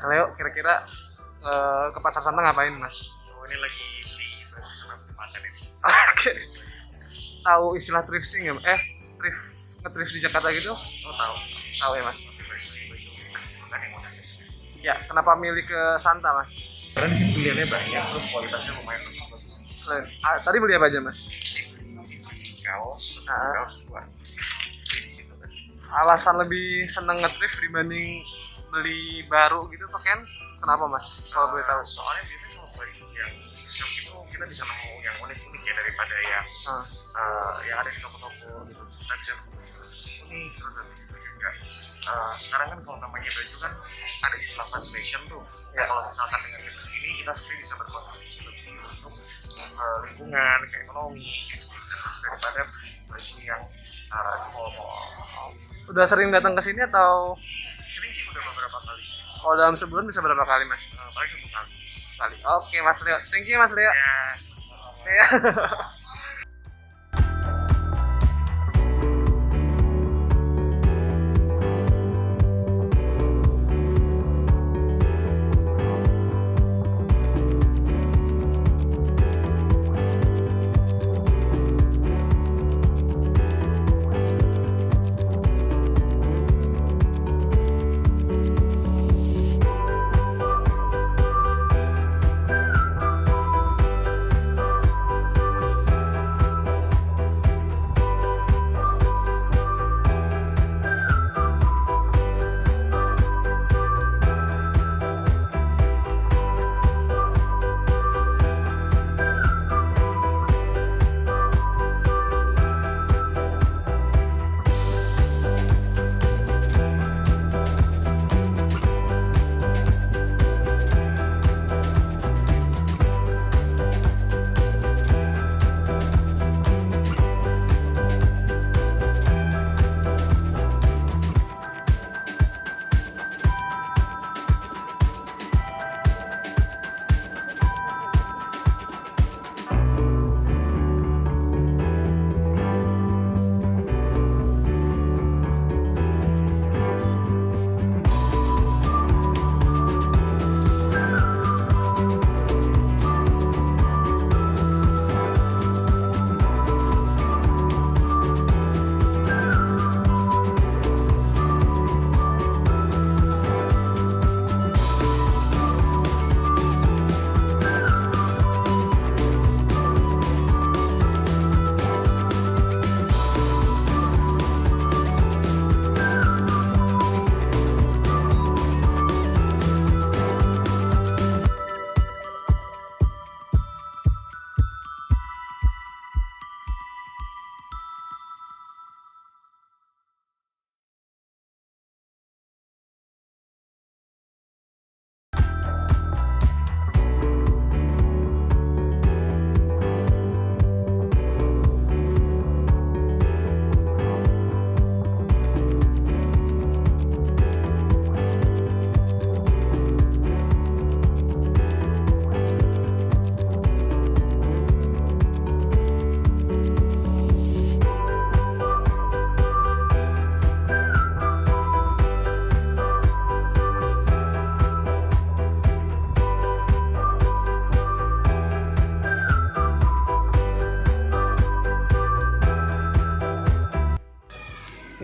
Mas Leo kira-kira ke pasar Santa ngapain Mas? Oh, ini lagi beli baju sama pacar ini. Oke. Tahu istilah thrifting ya? Nge-thrift di Jakarta gitu? Oh, tahu. Tahu ya Mas? Baju bukan yang modern. Ya, kenapa milih ke Santa Mas? Karena di sini pilihannya banyak, terus kualitasnya lumayan bagus. Tadi beli apa aja Mas? Beli kaos, kaos dua. Di situ kan. Alasan lebih seneng nge-thrift dibanding beli baru gitu tuh kan? Kenapa Mas? Kalau boleh tahu. Soalnya biasanya kalau baju yang shop itu kita bisa nemu yang unik-unik ya daripada yang yang ada di toko-toko gitu. Kita bisa nemu unik terus habis itu juga sekarang kan kalau namanya baju kan ada istilah fast fashion tuh. Ya kalau misalkan dengan baju ini kita sebenarnya bisa berkontribusi lebih untuk lingkungan, ke ekonomi, gitu sih. Daripada baju yang di mall-mall. Udah sering datang ke sini atau Sering sih udah beberapa kali. kalau dalam sebulan bisa berapa kali Mas? Paling 1 kali. Oke Mas Leo, thank you Mas Leo. Ya. Ya.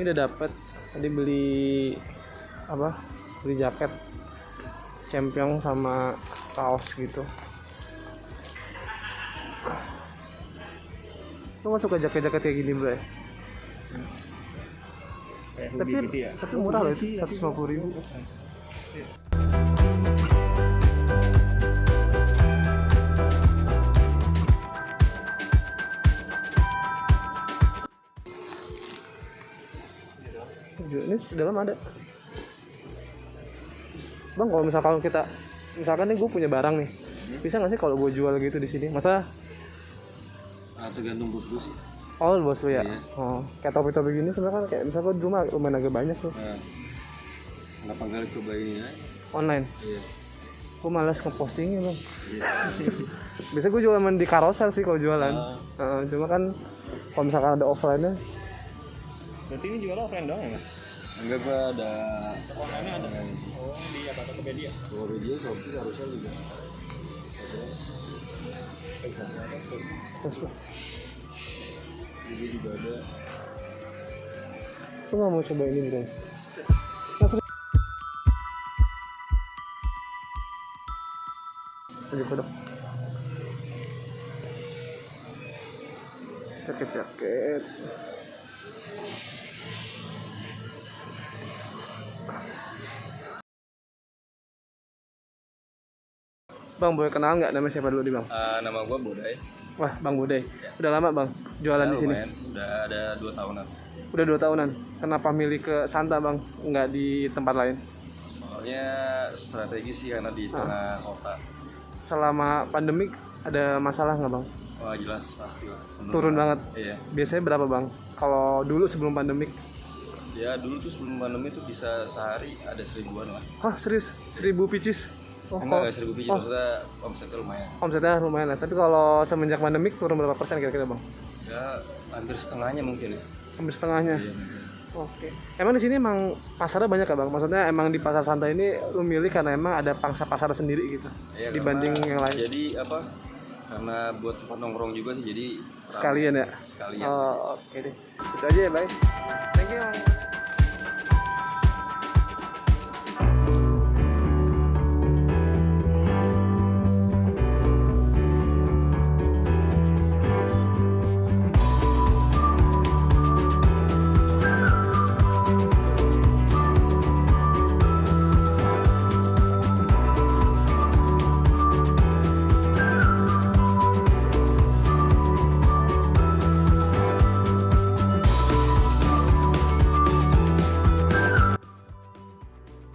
Ini udah dapet, tadi beli beli jaket Champion sama kaos gitu. Lu masuk ke jaket-jaket kayak gini bro ya? Tapi murah loh itu, 150.000. Ini di dalam ada. Bang, kalau misalkan nih gue punya barang nih, bisa nggak sih kalau gue jual gitu di sini? Masa? Tergantung bos gue sih. Oh, bos lu ya? Iya. Oh, kayak topi-topi gini sebenarnya kan kayak misalkan di rumah lumayan agak banyak tuh. Kenapa nggak coba ini aja? Online. Iya. Gue malas ngepostingnya bang. Iya. Biasanya gue jualan di carousel sih kalau jualan. Cuma kan kalau misalkan ada offline-nya. Berarti ini jual offline doang ya Mas? Enggak, gua ada Online-nya ada. Oh, di apa Tokopedia? Tokopedia, Shopee, harusnya juga. Jadi juga ada. Aku nggak mau coba ini bro. Lagi kodok. Jaket. Bang, boleh kenal nggak namanya siapa dulu di bang? Nama gua Bodai. Wah, Bang Bude. Udah lama bang jualan di sini? Lumayan sih, udah ada 2 tahunan. Udah 2 tahunan. Kenapa milih ke Santa bang, nggak di tempat lain? Soalnya strategi sih karena di tengah kota. Selama pandemik ada masalah nggak bang? Wah jelas pasti lah. Turun banget. Iya. Biasanya berapa bang? Kalau dulu sebelum pandemik? Ya dulu tuh sebelum pandemi tuh bisa sehari ada 1000-an lah. Hah serius? 1000 pieces? Oh, Enggak 1000 biji, oh, maksudnya omsetnya lumayan. omsetnya lumayan lah. Tapi kalau semenjak pandemik turun berapa persen kira-kira bang? Ya hampir setengahnya mungkin ya. Hampir setengahnya. Iya, mungkin. Oke. Emang di sini emang pasarnya banyak ya bang? Maksudnya emang di pasar Santa ini lu milih karena emang ada pangsa pasar sendiri gitu Iya, dibanding karena- yang lain. Jadi apa? Karena buat tempat nongkrong juga sih, jadi Sekalian ya? sekalian. Oh, oke deh. Itu aja ya, bye. Thank you. Bang.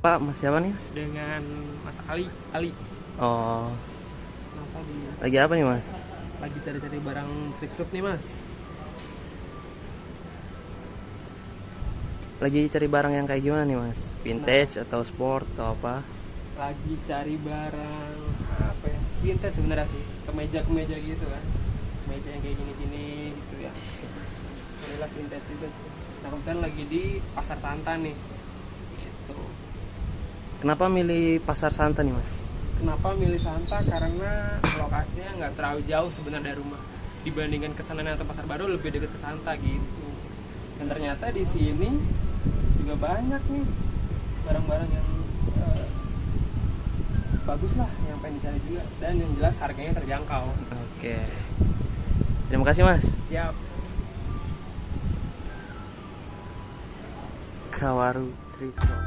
Pak, Mas siapa nih? Mas? Dengan Mas Ali. Oh, Kenapa di lagi apa nih Mas? lagi cari-cari barang thrift shop nih Mas? Lagi cari barang yang kayak gimana nih Mas? Vintage atau sport atau apa? Lagi cari barang apa ya? Vintage sebenarnya sih. Kemeja gitu kan. Kemeja yang kayak gini-gini gitu ya. Inilah vintage juga sih. Nah, kebetulan lagi di Pasar Santa nih. Gitu. Kenapa milih Pasar Santa nih Mas? Kenapa milih Santa? Karena lokasinya nggak terlalu jauh sebenarnya dari rumah. Dibandingkan Kesanan atau Pasar Baru lebih dekat ke Santa gitu. Dan ternyata di sini juga banyak nih barang-barang yang bagus lah, yang pengen dicari juga. Dan yang jelas harganya terjangkau. Oke. Terima kasih Mas. Siap. Kawaru Thrift Shop.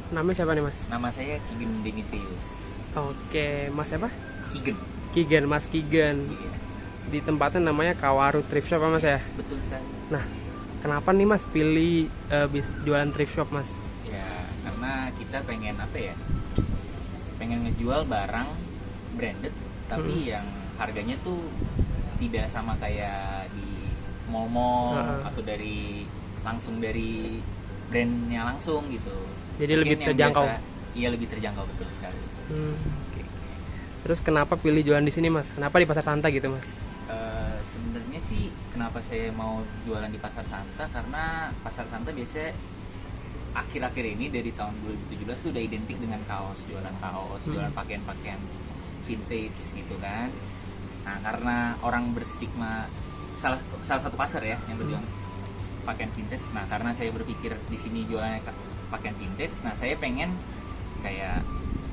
Namanya siapa nih Mas? Nama saya Kigen Demetrius. Oke, Mas siapa? Kigen. Mas Kigen. Iya, Di tempatnya namanya Kawaru Thrift Shop apa Mas ya? betul sekali. Nah, kenapa nih Mas pilih jualan thrift shop Mas? Ya, karena kita pengen apa ya? Pengen ngejual barang branded tapi yang harganya tuh tidak sama kayak di mall-mall atau langsung dari brandnya langsung gitu. Jadi Mungkin lebih yang terjangkau. Iya, lebih terjangkau, betul sekali. Oke. Terus kenapa pilih jualan di sini Mas? Kenapa di Pasar Santa gitu Mas? Sebenarnya sih kenapa saya mau jualan di Pasar Santa, karena Pasar Santa biasanya akhir-akhir ini dari tahun 2017 sudah identik dengan kaos, jualan pakaian-pakaian vintage gitu kan. Nah, karena orang berstigma salah satu pasar ya yang berjualan pakaian vintage. Nah, karena saya berpikir di sini jualannya pakaian vintage, nah saya pengen kayak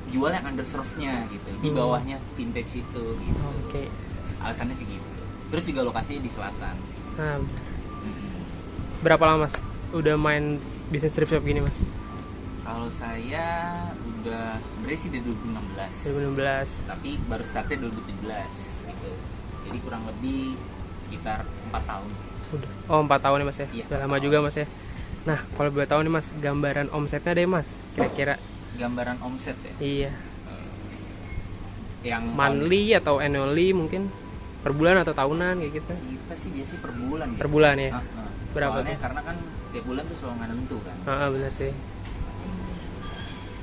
jual yang underserve-nya gitu, di bawahnya vintage itu gitu. Oke. Alasannya sih gitu. Terus juga lokasinya di selatan. Nah, berapa lama Mas udah main bisnis thrift shop gini Mas? Kalau saya udah sebenarnya sih dari 2016. 2016. Tapi baru startnya 2017 gitu. Jadi kurang lebih sekitar 4 tahun. Oh 4 tahun ya Mas ya? Iya, Udah 4 lama tahun. juga Mas ya? Nah, kalau boleh tahu nih Mas, gambaran omsetnya deh Mas, kira-kira. Gambaran omset ya, Iya, yang monthly atau annually mungkin, per bulan atau tahunan kayak gitu. kita sih biasanya per bulan Per bulan ya. Berapa Soalnya tuh? karena kan tiap bulan tuh selalu nggak nentu kan. Bener sih.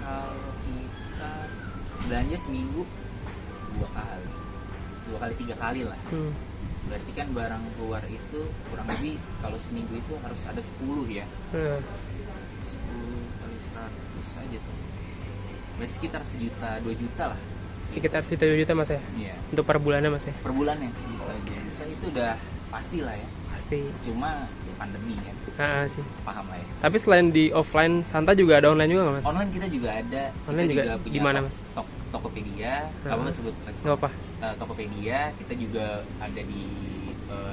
Kalau kita belanja seminggu 2 kali, 2 kali 3 kali lah. Berarti kan barang keluar itu kurang lebih kalau seminggu itu harus ada 10 ya. 10 kali 100 aja tuh. Berarti sekitar 1 juta 2 juta lah. Sekitar segitu juta Mas ya. Iya. Untuk per bulannya Mas ya. Per bulannya segitu aja. Bisa itu udah pasti lah ya. Pasti. Cuma ya pandemi kan. Sih. Paham lah ya. Tapi selain di offline Santa juga ada online juga nggak Mas? Online kita juga ada. Online Kita juga punya di mana, Mas? Tokopedia. Apa Mas sebut? Nggak apa. Tokopedia. Kita juga ada di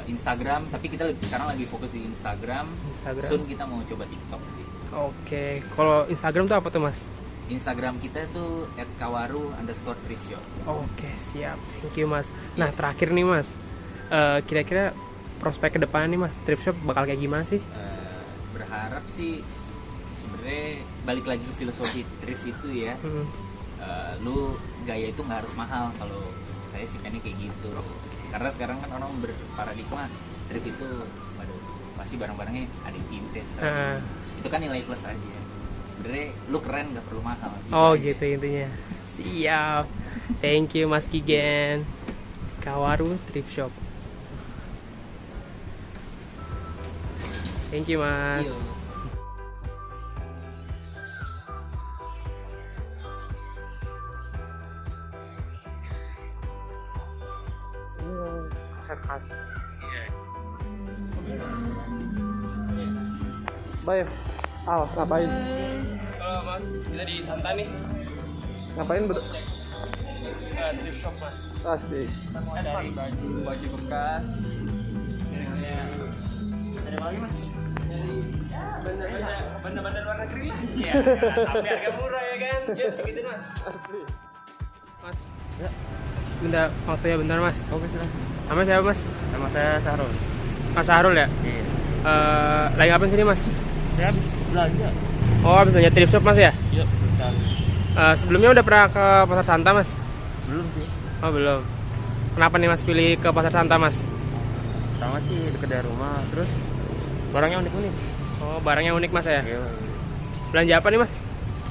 Instagram. Tapi kita sekarang lagi fokus di Instagram. Soon kita mau coba TikTok sih. Oke. Kalau Instagram tuh apa tuh Mas? Instagram kita tuh @kawaru_thriftshop. Oke, siap. Thank you Mas. Nah, terakhir nih Mas. Kira-kira prospek ke depan nih Mas, thrift shop bakal kayak gimana sih? Berharap sih sebenarnya balik lagi ke filosofi thrift itu ya. Lu gaya itu nggak harus mahal, kalau saya sih pengen kayak gitu. Karena sekarang kan orang berparadigma thrift itu waduh, pasti barang-barangnya ada yang vintage. Itu kan nilai plus aja. Sebenarnya lu keren nggak perlu mahal. Gitu intinya. Siap. Thank you Mas Kigen. Kawaru Thrift Shop. Thank you Mas. Yo. Khas. Baik, Al, ngapain? Halo Mas, kita di Santa nih. Ngapain Thrift shop Mas. asik? Dari baju bekas. Dari mana lagi Mas? Dari benda-benda luar negeri. Iya. Tapi harga murah ya kan? Ya begitu Mas. Asik. Mas. Ya. Bentar, waktunya bentar Mas. Oke, silakan. Nama siapa Mas? Nama saya Sahrul. Mas Sahrul ya? Iya. Lagi ngapain sini Mas? Saya habis belanja. Oh, habis belanja thrift shop Mas ya? Iya, sekali. Sebelumnya udah pernah ke Pasar Santa Mas? Belum sih. Oh belum. Kenapa nih Mas pilih ke Pasar Santa Mas? Sama sih dekat dari rumah. Terus barangnya unik-unik. Oh, barangnya unik Mas ya? Iya. Belanja apa nih Mas?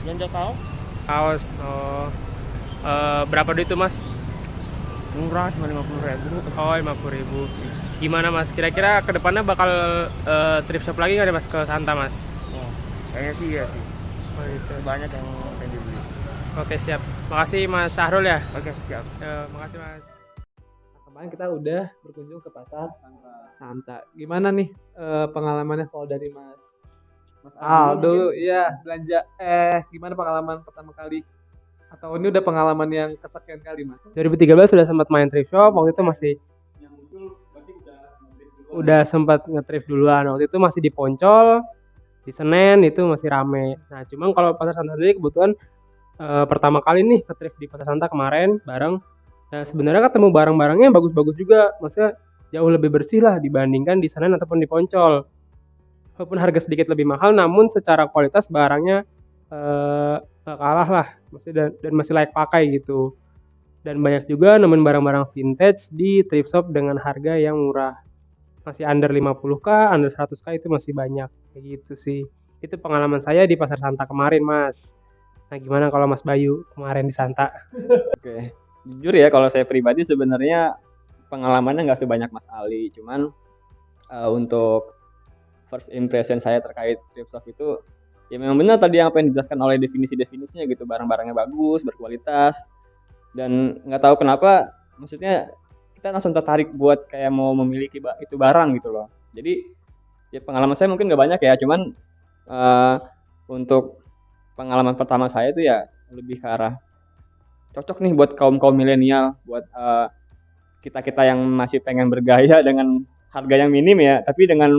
Belanja kaos Kaos. Oh. Berapa duit tuh Mas? murah cuma 50.000. Oh, 50.000. Gimana Mas? Kira-kira kedepannya bakal thrift shop lagi nggak nih Mas ke Santa Mas? Oh, kayaknya sih ya sih. Oh gitu. Banyak yang pengen dibeli. Oke siap. Makasih Mas Sahrul ya. Oke, siap. Makasih Mas. Kemarin kita udah berkunjung ke pasar Santa. Gimana nih pengalamannya kalau dari Mas Al dulu? Iya, belanja. Gimana pengalaman pertama kali? Atau ini udah pengalaman yang kesekian kali Mas? 2013 sudah sempat main thrift shop. Waktu itu masih udah sempat nge-thrift duluan. Waktu itu masih di Poncol, di Senen itu masih rame. Nah, cuman kalau Pasar Santa sendiri kebetulan pertama kali nih nge-thrift di Pasar Santa kemarin bareng. Nah, sebenarnya ketemu barang-barangnya bagus-bagus juga. Maksudnya jauh lebih bersih lah dibandingkan di Senen ataupun di Poncol. Walaupun harga sedikit lebih mahal, namun secara kualitas barangnya gak kalah lah. Maksudnya dan masih layak pakai gitu. Dan banyak juga nemuin barang-barang vintage di thrift shop dengan harga yang murah. Masih under 50k, under 100k itu masih banyak. Kayak gitu sih. Itu pengalaman saya di Pasar Santa kemarin, Mas. Nah, gimana kalau Mas Bayu kemarin di Santa? Oke, jujur ya kalau saya pribadi sebenarnya pengalamannya nggak sebanyak Mas Ali. Cuman untuk first impression saya terkait thrift shop itu ya memang benar tadi yang apa yang dijelaskan oleh definisi-definisinya gitu. Barang-barangnya bagus, berkualitas, dan nggak tahu kenapa maksudnya kita langsung tertarik buat kayak mau memiliki itu barang gitu loh. Jadi ya pengalaman saya mungkin nggak banyak ya, cuman untuk pengalaman pertama saya itu ya lebih ke arah cocok nih buat kaum milenial, buat kita yang masih pengen bergaya dengan harga yang minim ya, tapi dengan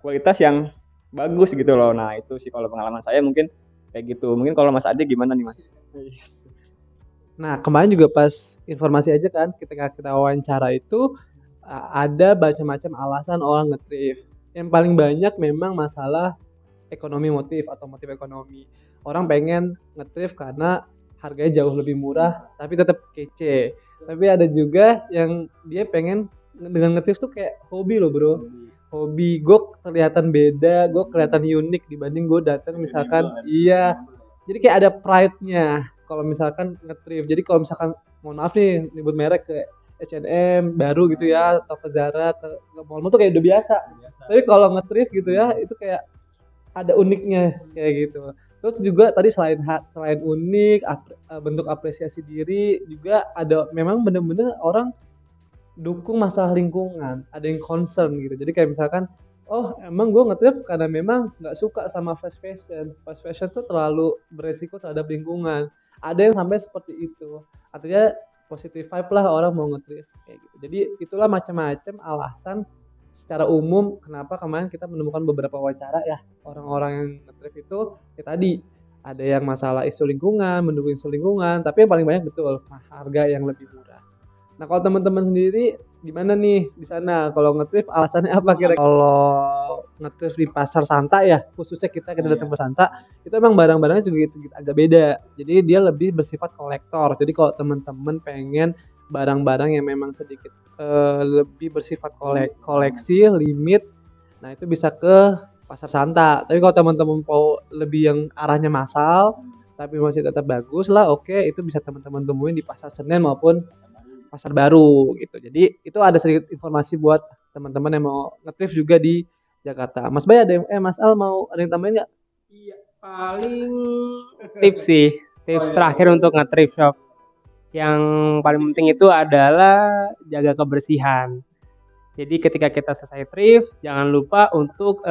kualitas yang bagus gitu loh. Nah itu sih kalau pengalaman saya mungkin kayak gitu. Mungkin kalau Mas Ade gimana nih Mas? Nah, kemarin juga pas informasi aja kan, ketika kita wawancara itu ada macam-macam alasan orang nge-thrift. Yang paling banyak memang masalah ekonomi motif atau motif ekonomi. Orang pengen nge-thrift karena harganya jauh lebih murah tapi tetap kece. Tapi ada juga yang dia pengen dengan nge-thrift tuh kayak hobi loh bro. Hobi gue kelihatan beda, gue kelihatan unik dibanding gue datang misalkan iya. Jadi kayak ada pride-nya kalau misalkan nge-thrift. Jadi kalau misalkan mohon maaf nih nyebut merek ke H&M baru gitu ya atau ke Zara ke mall-mall tuh kayak udah biasa. Tapi kalau nge-thrift gitu ya itu kayak ada uniknya kayak gitu. Terus juga tadi selain unik bentuk apresiasi diri juga ada memang bener-bener orang dukung masalah lingkungan, ada yang concern gitu. Jadi kayak misalkan, oh emang gue nge-thrift karena memang nggak suka sama fast fashion. Fast fashion tuh terlalu beresiko terhadap lingkungan. Ada yang sampai seperti itu. Artinya positive vibe lah orang mau nge-thrift kayak gitu. Jadi itulah macam-macam alasan secara umum kenapa kemarin kita menemukan beberapa wawancara ya orang-orang yang nge-thrift itu ya tadi ada yang masalah isu lingkungan, mendukung isu lingkungan, tapi yang paling banyak betul harga yang lebih murah. Nah kalau teman-teman sendiri gimana nih di sana? Kalau nge-thrift alasannya apa kira-kira? Kalau nge-thrift di pasar Santa ya, khususnya kita datang ke Santa, itu emang barang-barangnya sedikit agak beda. Jadi dia lebih bersifat kolektor. Jadi kalau teman-teman pengen barang-barang yang memang sedikit lebih bersifat koleksi, limit, nah itu bisa ke pasar Santa. Tapi kalau teman-teman mau lebih yang arahnya massal, tapi masih tetap bagus lah, oke, itu bisa teman-teman temuin di pasar Senen maupun pasar baru gitu. Jadi itu ada sedikit informasi buat teman-teman yang mau nge-thrift juga di Jakarta. Mas Bay ada yang Mas Al mau ada yang tambahin nggak? Iya, paling tips sih, tips terakhir untuk nge-thrift shop. Yang paling penting itu adalah jaga kebersihan. Jadi ketika kita selesai thrift, jangan lupa untuk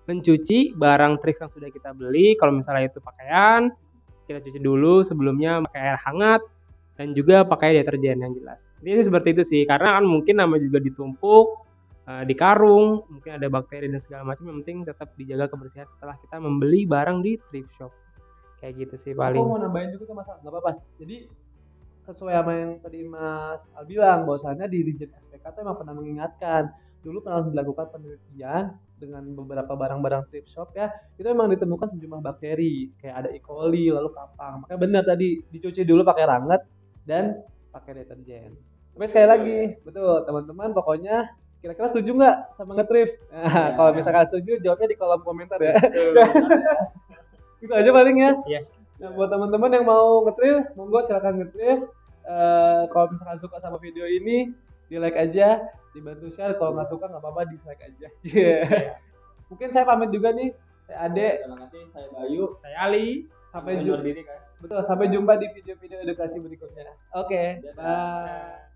mencuci barang thrift yang sudah kita beli. Kalau misalnya itu pakaian, kita cuci dulu sebelumnya pakai air hangat dan juga pakai deterjen yang jelas. Ini seperti itu sih, karena kan mungkin nama juga ditumpuk di karung, mungkin ada bakteri dan segala macam. Yang penting tetap dijaga kebersihan setelah kita membeli barang di thrift shop. Kayak gitu sih paling. Aku mau nambahin juga tuh Mas Al, nggak apa-apa. Jadi sesuai sama yang tadi Mas Al bilang, bahwasannya di Dirjen SPK itu emang pernah mengingatkan. Dulu pernah dilakukan penelitian dengan beberapa barang-barang thrift shop ya, itu memang ditemukan sejumlah bakteri, kayak ada E. coli, lalu kapang. Makanya benar tadi, dicuci dulu pakai ranget dan pakai deterjen. Tapi sekali lagi, betul teman-teman, pokoknya kira-kira setuju nggak sama nge-thrift? Nah, kalau misalkan setuju, jawabnya di kolom komentar ya. Itu aja paling ya. Iya. Nah, buat teman-teman yang mau nge-thrift, monggo silakan nge-thrift. Kalau misalkan suka sama video ini, di like aja, dibantu share. Kalau nggak suka nggak apa-apa, dislike aja. Mungkin saya pamit juga nih, saya Ade. Terima kasih, saya Bayu. Saya Ali. Sampai Undur jumpa. diri guys. Betul, sampai jumpa di video-video edukasi berikutnya. Oke, bye.